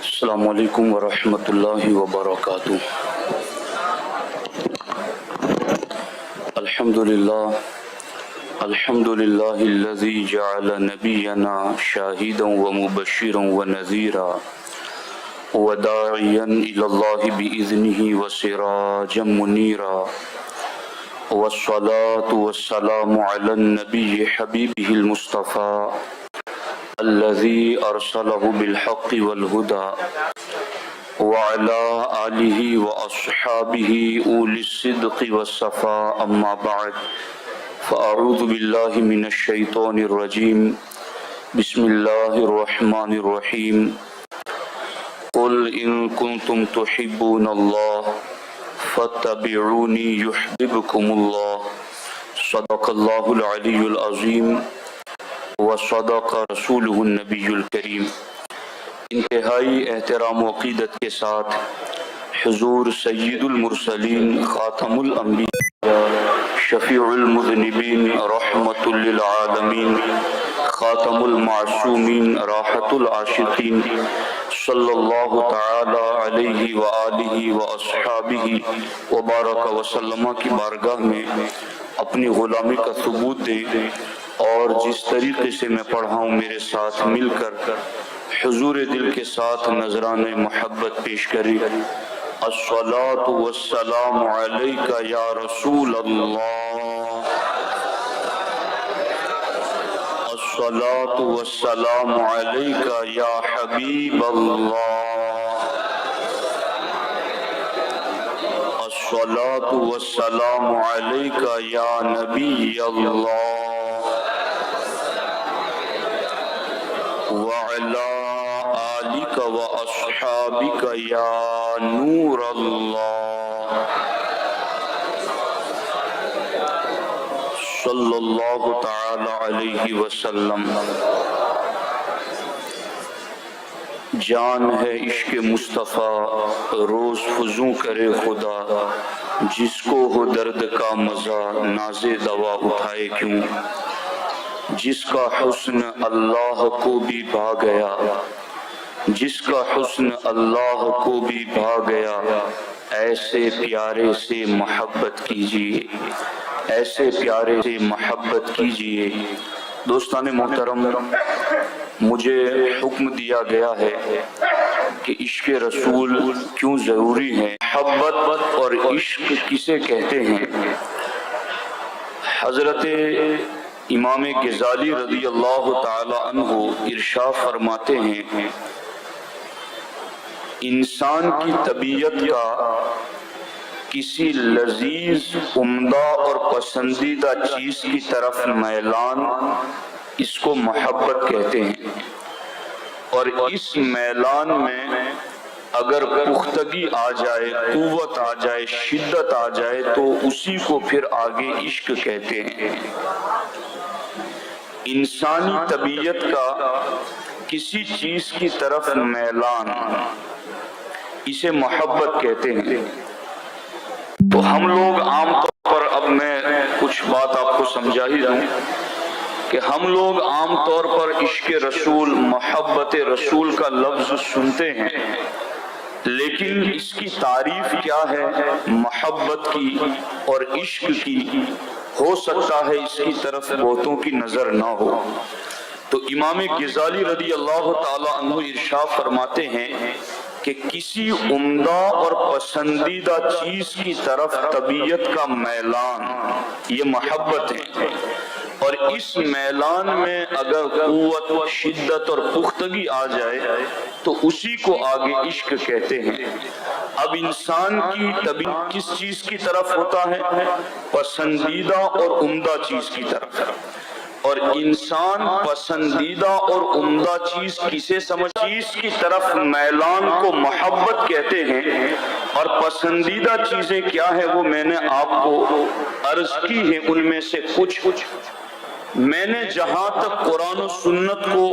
السلام علیکم ورحمۃ اللہ وبرکاتہ۔ الحمد للہ الذی جعل نبینا شاہدا ومبشرا ونذیرا وداعیا الی اللہ بإذنہ وسراجا منیرا، والصلاة والسلام علی النبی حبیبہ المصطفیٰ الذي أرسله بالحق والهدى وعلى آله وأصحابه أولي الصدق والصفاء، أما بعد فأعوذ بالله من الشيطان الرجيم، بسم الله الرحمن الرحيم، قل إن كنتم تحبون الله فاتبعوني يحببكم الله، صدق الله العلي العظيم وصدق رسولہ النبی الکریم۔ انتہائی احترام و عقیدت کے ساتھ حضور سید المرسلین، خاتم الانبیاء، شفیع المذنبین، رحمت للعالمین، خاتم المعصومین، راحت العاشقین، صلی اللہ تعالی علیہ وآلہ واصحابہ وبارک وسلم کی بارگاہ میں اپنی غلامی کا ثبوت دیں، اور جس طریقے سے میں پڑھا ہوں میرے ساتھ مل کر حضور دل کے ساتھ نذران محبت پیش کریں۔ الصلاۃ والسلام علیک یا رسول اللہ، الصلاۃ والسلام علیک یا حبیب اللہ، الصلاۃ والسلام علیک یا نبی اللہ، وعلى آلك وأصحابك يا نور الله، صلی اللہ تعالی علیہ وسلم۔ جان ہے عشق مصطفیٰ روز فزوں کرے خدا، جس کو ہو درد کا مزہ ناز دوا اٹھائے کیوں، جس کا حسن اللہ کو بھی بھا گیا، جس کا حسن اللہ کو بھی بھا گیا، ایسے پیارے سے محبت کیجئے، ایسے پیارے سے محبت کیجئے۔ دوستان محترم، مجھے حکم دیا گیا ہے کہ عشق رسول کیوں ضروری ہے، محبت اور عشق کسے کہتے ہیں۔ حضرت امام غزالی رضی اللہ تعالی عنہ ارشاد فرماتے ہیں، انسان کی طبیعت کا کسی لذیذ، عمدہ اور پسندیدہ چیز کی طرف میلان، اس کو محبت کہتے ہیں، اور اس میلان میں اگر پختگی آ جائے، قوت آ جائے، شدت آ جائے تو اسی کو پھر آگے عشق کہتے ہیں۔ انسانی طبیعت کا کسی چیز کی طرف میلان، اسے محبت کہتے ہیں۔ تو ہم لوگ عام طور پر، اب میں کچھ بات آپ کو سمجھا ہی دوں، کہ ہم لوگ عام طور پر عشق رسول، محبت رسول کا لفظ سنتے ہیں، لیکن اس کی تعریف کیا ہے محبت کی اور عشق کی، ہو سکتا ہے اس کی طرف بہتوں کی نظر نہ ہو۔ تو امام غزالی رضی اللہ تعالی عنہ ارشاد فرماتے ہیں کہ کسی عمدہ اور پسندیدہ چیز کی طرف طبیعت کا میلان، یہ محبت ہے، اور اس میلان میں اگر قوت، شدت اور پختگی آ جائے تو اسی کو آگے عشق کہتے ہیں۔ اب انسان کی طبیعت کس چیز کی طرف ہوتا ہے؟ پسندیدہ اور عمدہ چیز کی طرف، اور انسان پسندیدہ اور عمدہ چیز کسے سمجھ، چیز کی طرف میلان کو محبت کہتے ہیں، اور پسندیدہ چیزیں کیا ہے وہ میں نے آپ کو عرض کی ہیں۔ ان میں سے کچھ میں نے جہاں تک قرآن و سنت کو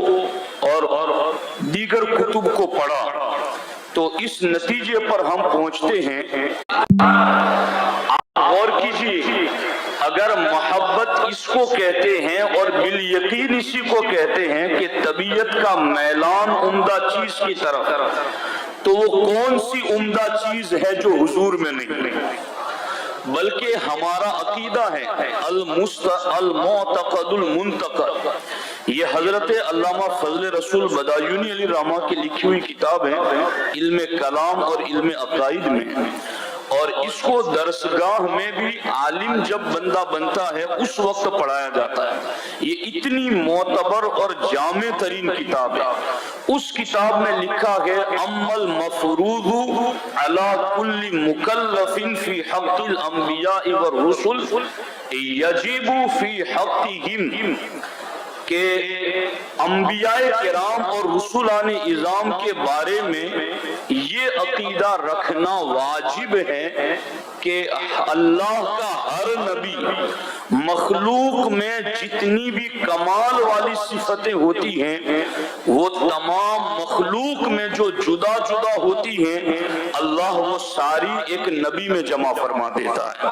اور دیگر کتب کو پڑھا تو اس نتیجے پر ہم پہنچتے ہیں، غور کیجیے، اگر محبت اس کو کہتے ہیں اور بالیقین اسی کو کہتے ہیں کہ طبیعت کا میلان عمدہ چیز کی طرف، تو وہ کون سی عمدہ چیز ہے جو حضور میں نہیں؟ بلکہ ہمارا عقیدہ ہے المعتقد المنتقد، یہ حضرت علامہ فضل رسول بدایونی علی رحمہ کی لکھی ہوئی کتاب ہے علم کلام اور علم عقائد میں، اور اس کو درسگاہ میں بھی عالم جب بندہ بنتا ہے اس وقت پڑھایا جاتا ہے۔ یہ اتنی معتبر اور جامع ترین کتاب ہے۔ اس کتاب میں لکھا ہے اما المفروض علی کل مکلف فی حق الانبیاء والرسل یجب فی حقہم، کہ انبیاء کرام اور رسولان اعظام کے بارے میں یہ عقیدہ رکھنا واجب ہے کہ اللہ کا ہر نبی مخلوق میں جتنی بھی کمال والی صفتیں ہوتی ہیں وہ تمام مخلوق میں جو جدا جدا ہوتی ہیں اللہ وہ ساری ایک نبی میں جمع فرما دیتا ہے۔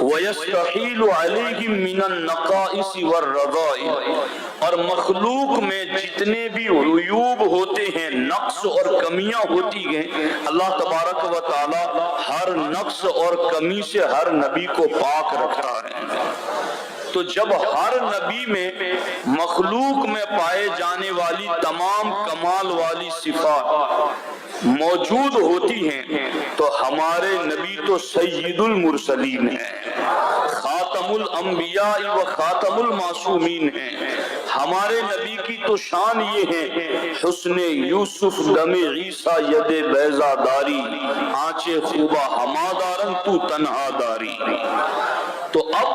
وَيَسْتَحِيلُ عَلَيْهِمْ مِنَ النَّقَائِصِ وَالرَّذَائِلِ، اور مخلوق میں جتنے بھی عیوب ہوتے ہیں، نقص اور کمیاں ہوتی ہیں، اللہ تبارک و تعالی ہر نقص اور کمی سے ہر نبی کو پاک رکھتا ہے۔ تو جب ہر نبی میں مخلوق میں پائے جانے والی تمام کمال والی صفات موجود ہوتی ہیں تو ہمارے نبی تو سید المرسلین ہیں، خاتم الانبیاء و خاتم المعصومین ہیں۔ ہمارے نبی کی تو شان یہ ہے حسن یوسف دم عیسیٰ ید بیضا داری، آنچے خوبہ ہمادارن تو تنہا داری۔ تو اب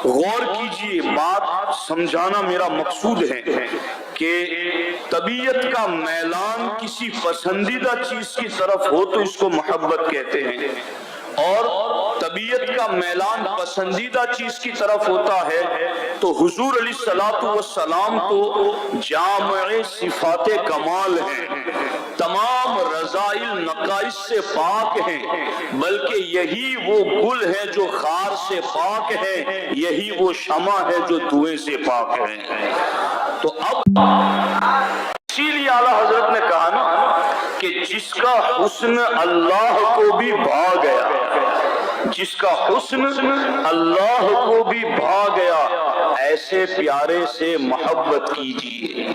غور کیجئے، بات سمجھانا میرا مقصود ہے کہ طبیعت کا میلان کسی پسندیدہ چیز کی طرف ہو تو اس کو محبت کہتے ہیں، اور طبیعت کا میلان پسندیدہ چیز کی طرف ہوتا ہے تو حضور علیہ الصلوۃ والسلام تو جامع صفات کمال ہیں، تمام رذائل نقائص سے پاک ہیں، بلکہ یہی وہ گل ہے جو خار سے پاک ہے، یہی وہ شمع ہے جو دھوئیں سے پاک ہے۔ تو اب اسی لیے اعلیٰ حضرت نے کہا نا کہ جس کا حسن اللہ کو بھی بھا گیا، جس کا حسن اللہ کو بھی بھا گیا، ایسے پیارے سے محبت کیجیے،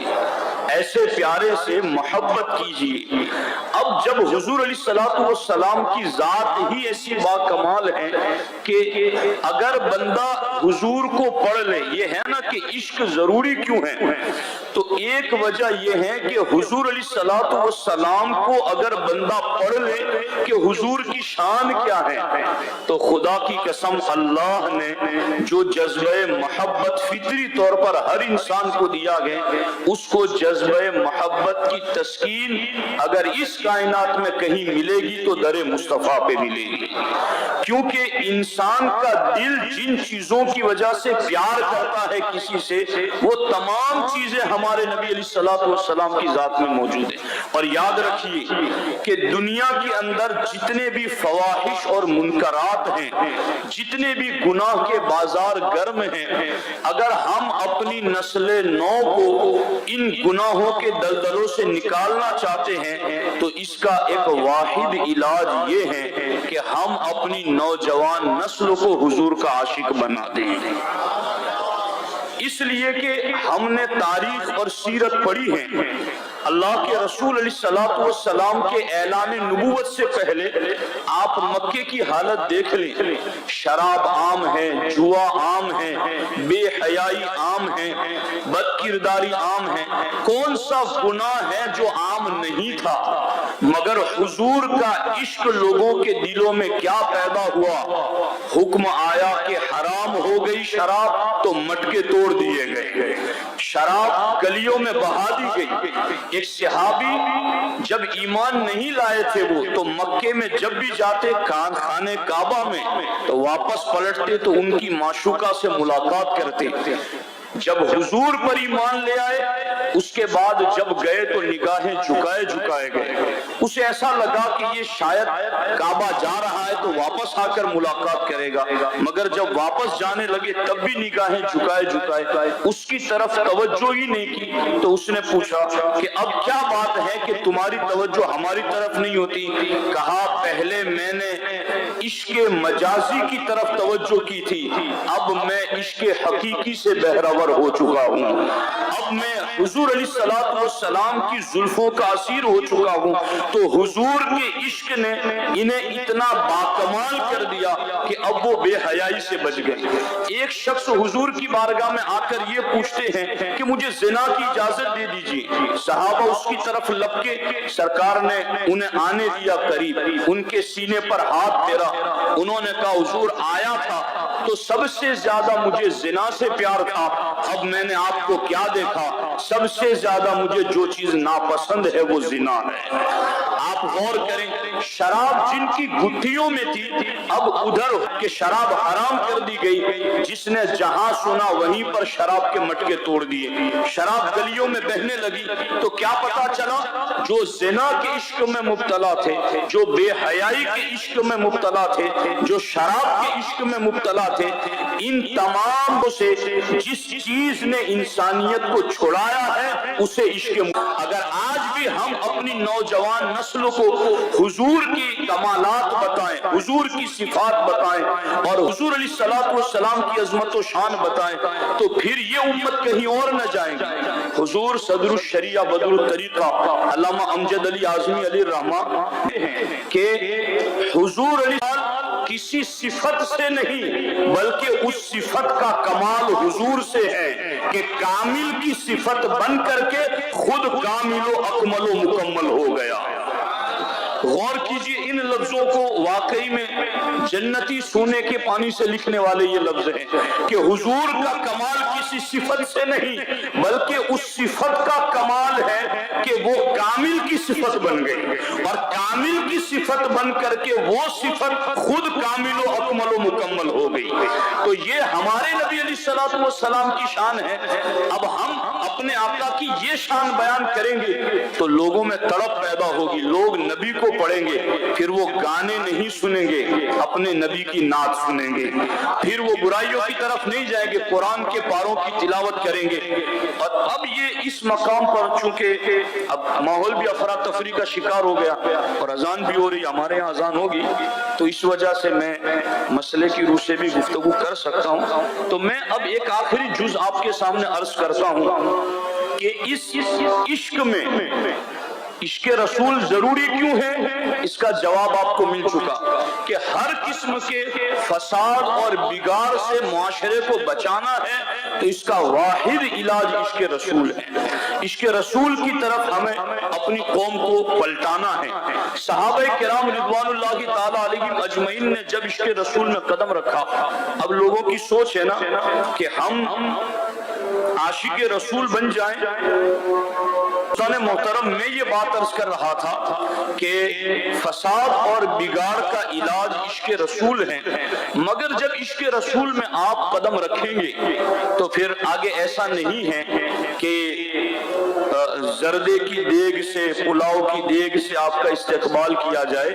ایسے پیارے سے محبت کیجیے۔ اب جب حضور علیہ الصلوۃ والسلام کی ذات ہی ایسی با کمال ہے کہ اگر بندہ حضور کو پڑھ لے، یہ ہے نا کہ عشق ضروری کیوں ہے، تو ایک وجہ یہ ہے کہ حضور علیہ الصلوۃ والسلام کو اگر بندہ پڑھ لے کہ حضور کی شان کیا ہے، تو خدا کی قسم اللہ نے جو جذبہ محبت فطری طور پر ہر انسان کو دیا گیا، اس کو جذبہ محبت کی تسکین اگر اس کائنات میں کہیں ملے گی تو در مصطفیٰ پہ ملے گی، کیونکہ انسان کا دل جن چیزوں کی وجہ سے پیار کرتا ہے کسی سے، وہ تمام چیزیں ہمارے نبی علیہ الصلوۃ والسلام کی ذات میں موجود ہیں۔ اور یاد رکھیے کہ دنیا کے اندر جتنے بھی فواحش اور منکرات ہیں، جتنے بھی گناہ کے بازار گرم ہیں، اگر ہم اپنی نسل نو کو ان گناہوں کے دلدلوں سے نکالنا چاہتے ہیں تو اس کا ایک واحد علاج یہ ہے کہ ہم اپنی نوجوان نسل کو حضور کا عاشق بنا دیں۔ اس لیے کہ ہم نے تاریخ اور سیرت پڑھی ہے، اللہ کے رسول علیہ الصلوۃ والسلام کے اعلان نبوت سے پہلے آپ مکے کی حالت دیکھ لیں، شراب عام ہے، جوا عام ہے، بے حیائی عام ہے، بد کرداری عام ہے، کون سا گناہ ہے جو عام نہیں تھا؟ مگر حضور کا عشق لوگوں کے دلوں میں کیا پیدا ہوا؟ حکم آیا کہ حرام ہو گئی شراب تو مٹکے توڑ دیے گئے، شراب گلیوں میں بہا دی گئی۔ ایک صحابی جب ایمان نہیں لائے تھے وہ تو مکے میں جب بھی جاتے خانہ کعبہ میں تو واپس پلٹتے تو ان کی معشوقہ سے ملاقات کرتے۔ جب حضور پر ایمان لے آئے اس کے بعد جب گئے تو نگاہیں جھکائے گئے، اسے ایسا لگا کہ یہ شاید کعبہ جا رہا ہے تو واپس آ کر ملاقات کرے گا، مگر جب واپس جانے لگے تب بھی نگاہیں جھکائے اس کی طرف توجہ ہی نہیں کی۔ تو اس نے پوچھا کہ اب کیا بات ہے کہ تمہاری توجہ ہماری طرف نہیں ہوتی؟ کہا پہلے میں نے عشق مجازی کی طرف توجہ کی تھی، اب میں عشق حقیقی سے بہرور ہو چکا ہوں، اب میں حضور علیہ السلام کی زلفوں کا اسیر ہو چکا ہوں۔ تو حضور کے عشق نے انہیں اتنا باکمال کر دیا کہ اب وہ بے حیائی سے بچ گئے۔ ایک شخص حضور کی بارگاہ میں آ کر یہ پوچھتے ہیں کہ مجھے زنا کی اجازت دے دیجیے، صحابہ اس کی طرف لپکے، سرکار نے انہیں آنے دیا قریب، ان کے سینے پر ہاتھ پھیرا، انہوں نے کہا حضور آیا تھا تو سب سے زیادہ مجھے زنا سے پیار تھا، اب میں نے آپ کو کیا دیکھا، سب سے زیادہ مجھے جو چیز ناپسند ہے وہ زنا ہے۔ آپ غور کریں، شراب جن کی گٹھیوں میں تھی اب ادھر کہ شراب حرام کر دی گئی، جس نے جہاں سنا وہیں پر شراب کے مٹکے توڑ دیے، شراب گلیوں میں بہنے لگی۔ تو کیا پتا چلا، جو زنا کے عشق میں مبتلا تھے، جو بے حیائی کے عشق میں مبتلا تھے، جو شراب کے عشق میں مبتلا تھے، ان تمام سے جس چیز نے انسانیت کو چھڑایا ہے اسے عشق۔ اگر آج بھی ہم اپنی نوجوان نسل کو حضور کی کمالات بتائیں، حضور کی صفات بتائیں اور حضور علیہ السلام کی عظمت و شان بتائیں تو پھر یہ امت کہیں اور نہ جائیں گی۔ حضور صدر الشریعہ بدر الطریقہ علامہ امجد علی اعظمی علیہ الرحمہ کہ حضور علیہ کسی صفت سے نہیں بلکہ اس صفت کا کمال حضور سے ہے کہ کامل کی صفت بن کر کے خود کامل و اکمل و مکمل ہو گیا۔ غور کیجئے ان لفظوں کو، واقعی میں جنتی سونے کے پانی سے لکھنے والے یہ لفظ ہیں کہ حضور کا کمال کسی صفت سے نہیں بلکہ اس صفت کا کمال ہے کہ وہ کامل کی صفت بن گئی، اور کامل کی صفت بن کر کے وہ صفت خود کامل و اکمل و مکمل ہو گئی۔ تو یہ ہمارے نبی علیہ السلام کی شان ہے۔ اب ہم اپنے آقا کی یہ شان بیان کریں گے تو لوگوں میں تڑپ پیدا ہوگی، لوگ نبی کو پڑھیں گے، پھر وہ گانے نہیں سنیں گے، اپنے نبی کی نعت سنیں گے، پھر وہ برائیوں کی طرف نہیں جائیں گے، قرآن کے پاروں کی تلاوت کریں گے۔ اور اب یہ اس مقام پر چونکہ اب ماحول بھی افراتفری کا شکار ہو گیا اور اذان بھی ہو رہی، ہمارے یہاں اذان ہوگی، تو اس وجہ سے میں مسئلے کی روح سے بھی گفتگو کر سکتا ہوں۔ تو میں اب ایک آخری جز آپ کے سامنے عرض کرتا ہوں کہ اس عشق میں عشق رسول ضروری کیوں ہے، اس کا جواب آپ کو مل چکا کہ ہر قسم کے فساد اور بگاڑ سے معاشرے کو بچانا ہے تو اس کا واحد علاج عشق رسول ہے۔ عشق رسول کی طرف ہمیں اپنی قوم کو پلٹانا ہے۔ صحابہ کرام رضوان اللہ تعالی علیہم اجمعین نے جب عشق رسول میں قدم رکھا، اب لوگوں کی سوچ ہے نا کہ ہم عاشق رسول بن جائیں۔ محترم میں یہ بات عرض کر رہا تھا کہ فساد اور بگاڑ کا علاج عشق رسول ہے، مگر جب عشق رسول میں آپ قدم رکھیں گے تو پھر آگے ایسا نہیں ہے کہ زردے کی دیگ سے، پلاؤ کی دیگ سے آپ کا استقبال کیا جائے۔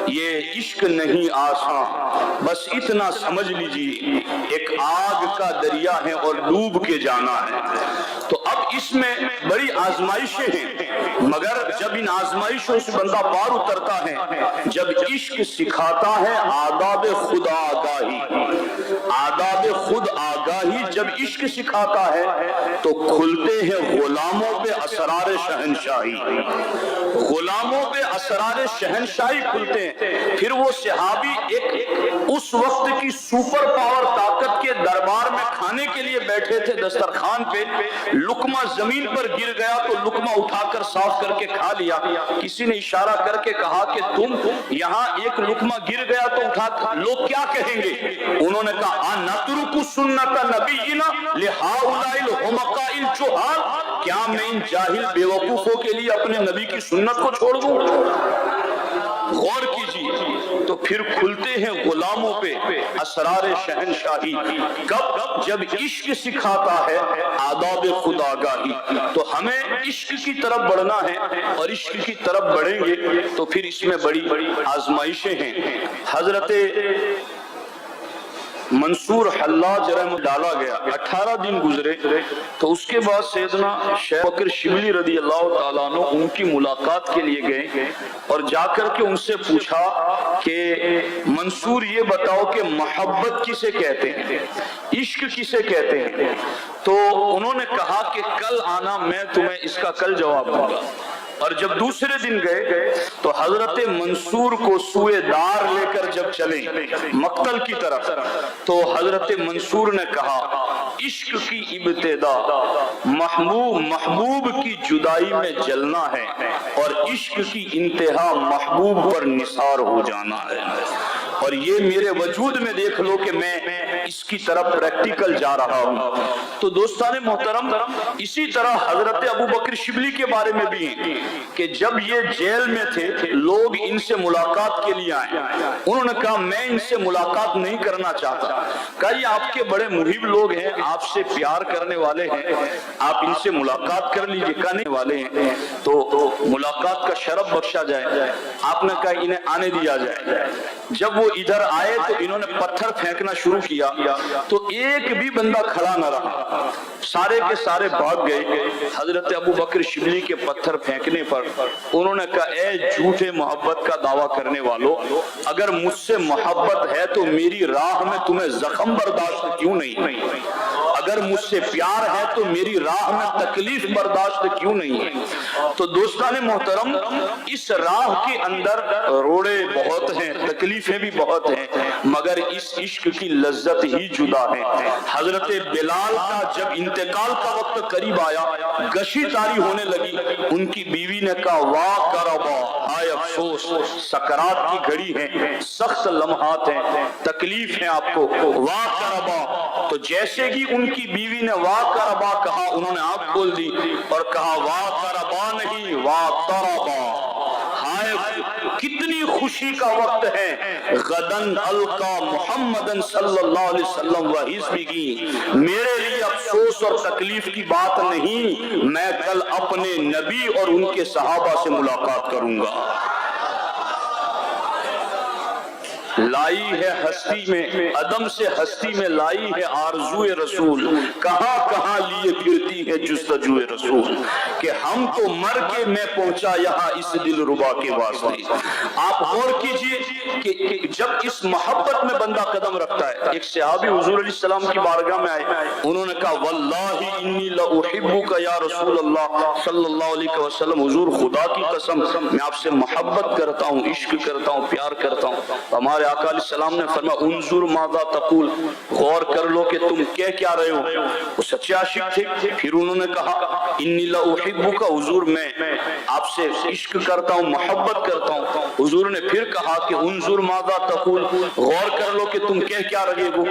یہ عشق نہیں آسان، بس اتنا سمجھ لیجیے ایک آگ کا دریا ہے اور ڈوب کے جانا ہے۔ تو اب اس میں بڑی آزمائشیں ہیں، مگر جب ان آزمائشوں سے بندہ پار اترتا ہے، جب عشق سکھاتا ہے آداب خود آگاہی، آداب خود آگاہی جب عشق سکھاتا ہے تو کھلتے ہیں غلاموں پہ اسرار شہنشاہی، غلاموں پہ اسرار شہنشاہی کھلتے ہیں۔ پھر وہ صحابی ایک اس وقت کی سپر پاور طاقت کے دربار میں کھانے کے لیے بیٹھے تھے دسترخوان پہ، لقمہ زمین پر گر گیا تو لقمہ اٹھا کر صاف کر کے کھا لیا۔ کسی نے اشارہ کر کے کہا کہ تم یہاں ایک لقمہ گر گیا تو اٹھا کر، لوگ کیا کہیں گے؟ انہوں نے کہا نترک سنت نبینا لہؤلاء الحمقاء الجہال، کیا میں ان جاہل بیوقوفوں کے لیے اپنے نبی کی سنت کو چھوڑ دوں؟ غور کیجیے، تو پھر کھلتے ہیں غلاموں پہ اسرار شہنشاہی. کب؟ جب عشق سکھاتا ہے آداب خداگاہی. تو ہمیں عشق کی طرف بڑھنا ہے، اور عشق کی طرف بڑھیں گے تو پھر اس میں بڑی آزمائشیں ہیں. حضرت منصور حلاج رحمہ ڈالا گیا، 18 دن گزرے تو اس کے بعد سیدنا شیخ بکر شبلی رضی اللہ تعالیٰ عنہ ان کی ملاقات کے لیے گئے، اور جا کر کے ان سے پوچھا کہ منصور یہ بتاؤ کہ محبت کسے کہتے ہیں، عشق کسے کہتے ہیں؟ تو انہوں نے کہا کہ کل آنا، میں تمہیں اس کا کل جواب دوں گا. اور جب دوسرے دن گئے تو حضرت منصور کو سوئے دار لے کر جب چلے مقتل کی طرف، تو حضرت منصور نے کہا عشق کی ابتدا محبوب کی جدائی میں جلنا ہے، اور عشق کی انتہا محبوب پر نثار ہو جانا ہے. اور یہ میرے وجود میں دیکھ لو کہ میں اس کی طرف پریکٹیکل جا رہا ہوں. تو دوستان محترم، اسی طرح حضرت ابو بکر شبلی کے بارے میں بھی ہیں کہ جب یہ جیل میں تھے لوگ ان سے ملاقات کے لیے آئے، انہوں نے کہا میں ان سے ملاقات نہیں کرنا چاہتا. کہا یہ آپ کے بڑے محب لوگ ہیں، آپ سے پیار کرنے والے ہیں، آپ ان سے ملاقات کر لیجئے. کرنے والے ہیں تو ملاقات کا شرف بخشا جائے. آپ نے کہا انہیں آنے دیا جائے. جب وہ ادھر آئے تو انہوں نے پتھر پھینکنا شروع کیا تو ایک بھی بندہ کھڑا نہ رہا، سارے کے سارے بھاگ گئے. حضرت ابو بکر شبلی کے پتھر پھینکنے پر انہوں نے کہا اے جھوٹے محبت کا دعویٰ کرنے والوں، اگر مجھ سے محبت ہے تو میری راہ میں تمہیں زخم برداشت کیوں نہیں؟ اگر مجھ سے پیار ہے تو میری راہ میں تکلیف برداشت کیوں نہیں ہے؟ تو دوستان محترم، اس راہ کے اندر روڑے بہت ہیں، تکلیفیں بھی بہت ہیں، مگر اس عشق کی لذت ہی جدا ہے. حضرت بلال کا جب انتقال کا وقت قریب آیا، گشی طاری ہونے لگی، ان کی بیوی نے کہا واہ کربا، ہائے افسوس، سکرات کی گھڑی ہے، سخت لمحات ہیں، تکلیف ہے آپ کو، واہ کربا. تو جیسے ہی ان کی بیوی نے واہ کربا کہا، انہوں نے آنکھ کھول دی اور کہا واہ کربا نہیں، واہ کربا. کتنی خوشی کا وقت ہے، غدن القا محمدن صلی اللہ علیہ وسلم و حزبہ. میرے لیے افسوس اور تکلیف کی بات نہیں، میں کل اپنے نبی اور ان کے صحابہ سے ملاقات کروں گا. لائی ہے ہستی میں عدم سے ہستی میں لائی ہے آرزوئے رسول، کہاں کہاں لیے پھرتی ہے جستجوئے رسول، کہ ہم تو مر کے میں پہنچا یہاں اس دل ربا کے واسطے. آپ غور کیجئے کہ جب اس محبت میں بندہ قدم رکھتا ہے. ایک صحابی حضور علیہ السلام کی بارگاہ میں آئے، انہوں نے کہا واللہ انی لأحبک یا رسول اللہ صلی اللہ علیہ وسلم، حضور خدا کی قسم میں آپ سے محبت کرتا ہوں، عشق کرتا ہوں، پیار کرتا ہوں. ہمارے آقا علیہ السلام نے فرمایا انظر ماذا تقول، غور کر لو کہ تم کہہ کیا رہے ہو. وہ سچے عاشق تھے. پھر انہوں نے کہا انی لأحبک، حضور میں آپ سے عشق کرتا ہوں، محبت کرتا ہوں. حضور نے پھر کہا کہ انظر ماذا تقول، غور کر لو کہ تم کہہ کیا رہے ہو.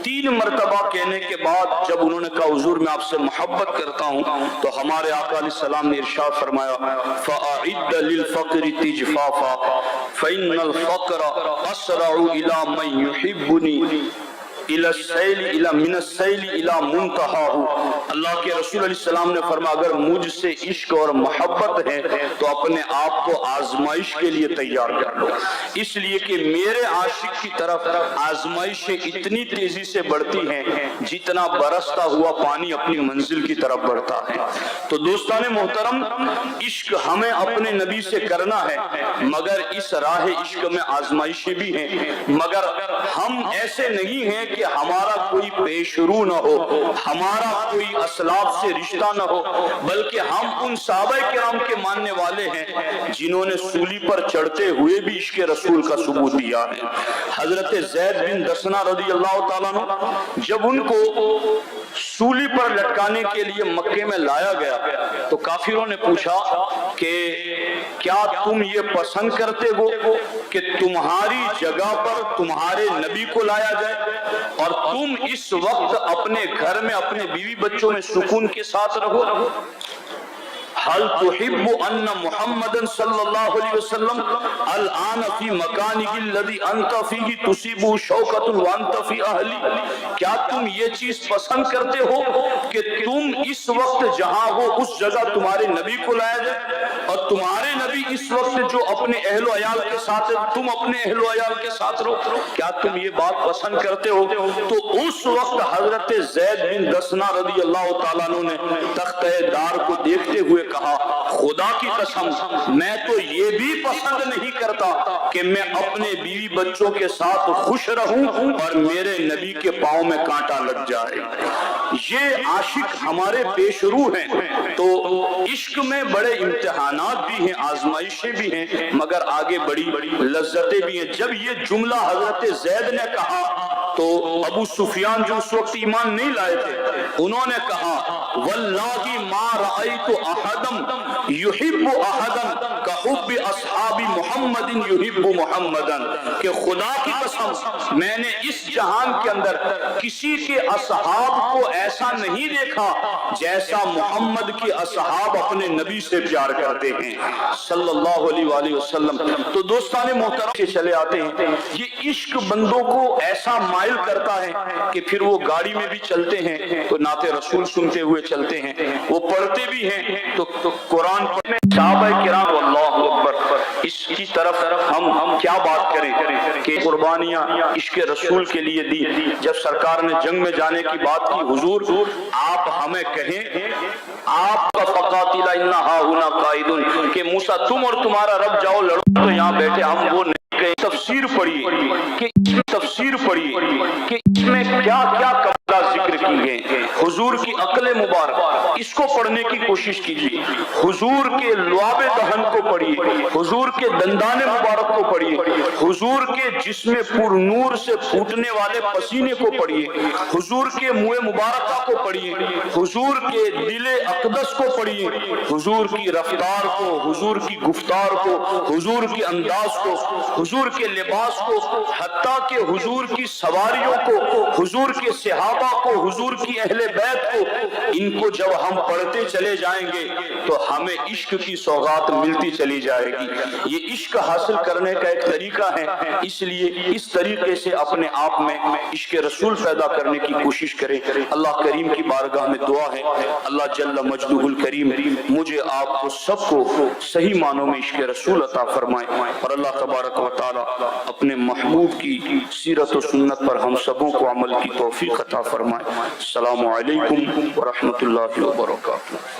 3 مرتبہ کہنے کے بعد جب انہوں نے کہا حضور میں آپ سے محبت کرتا ہوں، تو ہمارے آقا علیہ السلام نے ارشاد فرمایا فَأَعِدَّ لِلْفَقْرِ تِجْفَافًا فَإِنَّ الْفَقْرَ أَسْرَعُ إِلَى مَنْ يُحِبُّنِي من السیل الى منتہاہ. اللہ کے رسول علیہ السلام نے فرمایا اگر مجھ سے عشق اور محبت ہے تو اپنے آپ کو آزمائش کے لیے تیار کر لو، اس لیے کہ میرے عاشق کی طرف آزمائشیں اتنی تیزی سے بڑھتی ہیں جتنا برستا ہوا پانی اپنی منزل کی طرف بڑھتا ہے. تو دوستان محترم، عشق ہمیں اپنے نبی سے کرنا ہے، مگر اس راہ عشق میں آزمائشیں بھی ہیں. مگر ہم ایسے نہیں ہیں کہ ہمارا کوئی پیش رو نہ ہو، ہمارا کوئی اسلاف سے رشتہ نہ ہو، بلکہ ہم ان صحابہ کرام کے ماننے والے ہیں جنہوں نے سولی پر چڑھتے ہوئے بھی عشق رسول کا ثبوت دیا ہے. حضرت زید بن دسنہ رضی اللہ تعالیٰ عنہ جب ان کو سولی پر لٹکانے کے لیے مکے میں لایا گیا تو کافروں نے پوچھا کہ کیا تم یہ پسند کرتے ہو کہ تمہاری جگہ پر تمہارے نبی کو لایا جائے اور تم اس وقت اپنے گھر میں اپنے بیوی بچوں میں سکون کے ساتھ رہو؟ هل تحب ان محمد صلی اللہ علیہ وسلم الان فی مکانک الذی انت فیہ تصیب شوکۃ وانت فی اہلی، کیا تم یہ چیز پسند کرتے ہو کہ تم اس وقت جہاں ہو اس جگہ تمہارے نبی کو لایا جائے، اور تمہارے نبی اس وقت جو اپنے اہل و عیال کے ساتھ ہے تم اپنے اہل و عیال کے ساتھ رہو، کیا تم یہ بات پسند کرتے ہو؟ تو اس وقت حضرت زید بن دسنہ رضی اللہ تعالیٰ عنہ نے تختہ دار کو دیکھتے ہوئے کہا خدا کی قسم میں تو یہ بھی پسند نہیں کرتا کہ میں اپنے بیوی بچوں کے ساتھ خوش رہوں اور میرے نبی کے پاؤں میں کانٹا لگ جائے۔ یہ عاشق ہمارے پیش رو ہیں، تو عشق میں بڑے امتحانات بھی ہیں، آزمائشیں بھی ہیں، مگر آگے بڑی لذتیں بھی ہیں۔ جب یہ جملہ حضرت زید نے کہا تو ابو سفیان جو اس وقت ایمان نہیں لائے تھے انہوں نے کہا واللہ ما رأیت احدا یحب احدا کحب اصحاب محمد یحب محمدا، کہ خدا کی قسم میں نے اس جہان کے اندر کسی کے اصحاب کو ایسا نہیں دیکھا جیسا محمد کے اصحاب اپنے نبی سے پیار کرتے ہیں صلی اللہ علیہ وآلہ وسلم۔ تو دوستان محترم سے چلے آتے ہیں، یہ عشق بندوں کو ایسا مائل کرتا ہے کہ پھر وہ گاڑی میں بھی چلتے ہیں تو نعت رسول سنتے ہوئے چلتے ہیں، وہ پڑھتے بھی ہیں تو قرآن پڑھنے صحابہ کرام اللہ اکبر، اس کی طرف ہم کیا بات کریں کہ قربانیاں عشق رسول کے لیے دی۔ جب سرکار نے جنگ میں جانے کی بات کی، حضور آپ ہمیں کہیں آپ کا فقاتل انا ہاہنا قائدون، کہ موسیٰ تم اور تمہارا رب جاؤ لڑو تو یہاں بیٹھے، ہم وہ نہیں کہیں۔ تفسیر پڑھیے کہ اس میں تفسیر پڑھیے کہ اس میں کیا کیا کمالات ذکر کی گئے، حضور کی عقل مبارک، اس کو پڑھنے کی کوشش کیجیے، حضور کے لعاب دہن کو پڑھیے، حضور کے دندان مبارک کو پڑھیے، حضور کے جسم پر نور سے پھوٹنے والے پسینے کو پڑھیے، حضور کے منہ مبارکہ کو پڑھیے، حضور کے دل اقدس کو پڑھیے، حضور کی رفتار کو، حضور کی گفتار کو، حضور کے انداز کو، حضور کے لباس کو، حتیٰ کہ حضور کی سواریوں کو، حضور کے صحابہ کو، حضور کی اہل بیت کو، ان کو جب ہم پڑھتے چلے جائیں گے تو ہمیں عشق کی سوغات ملتی چلی جائے گی۔ یہ عشق حاصل کرنے کا ایک طریقہ ہے، اس لیے اس طریقے سے اپنے آپ میں عشق رسول پیدا کرنے کی کوشش کریں۔ اللہ کریم کی بارگاہ میں دعا ہے اللہ جل مجدہ الکریم مجھے آپ کو سب کو صحیح معنوں میں عشق رسول عطا فرمائے، اور اللہ تبارک و تعالی اپنے محبوب کی سیرت و سنت پر ہم سبوں کو عمل کی توفیق عطا فرمائے۔ السلام علیکم ورحمۃ اللہ وبرکاتہ۔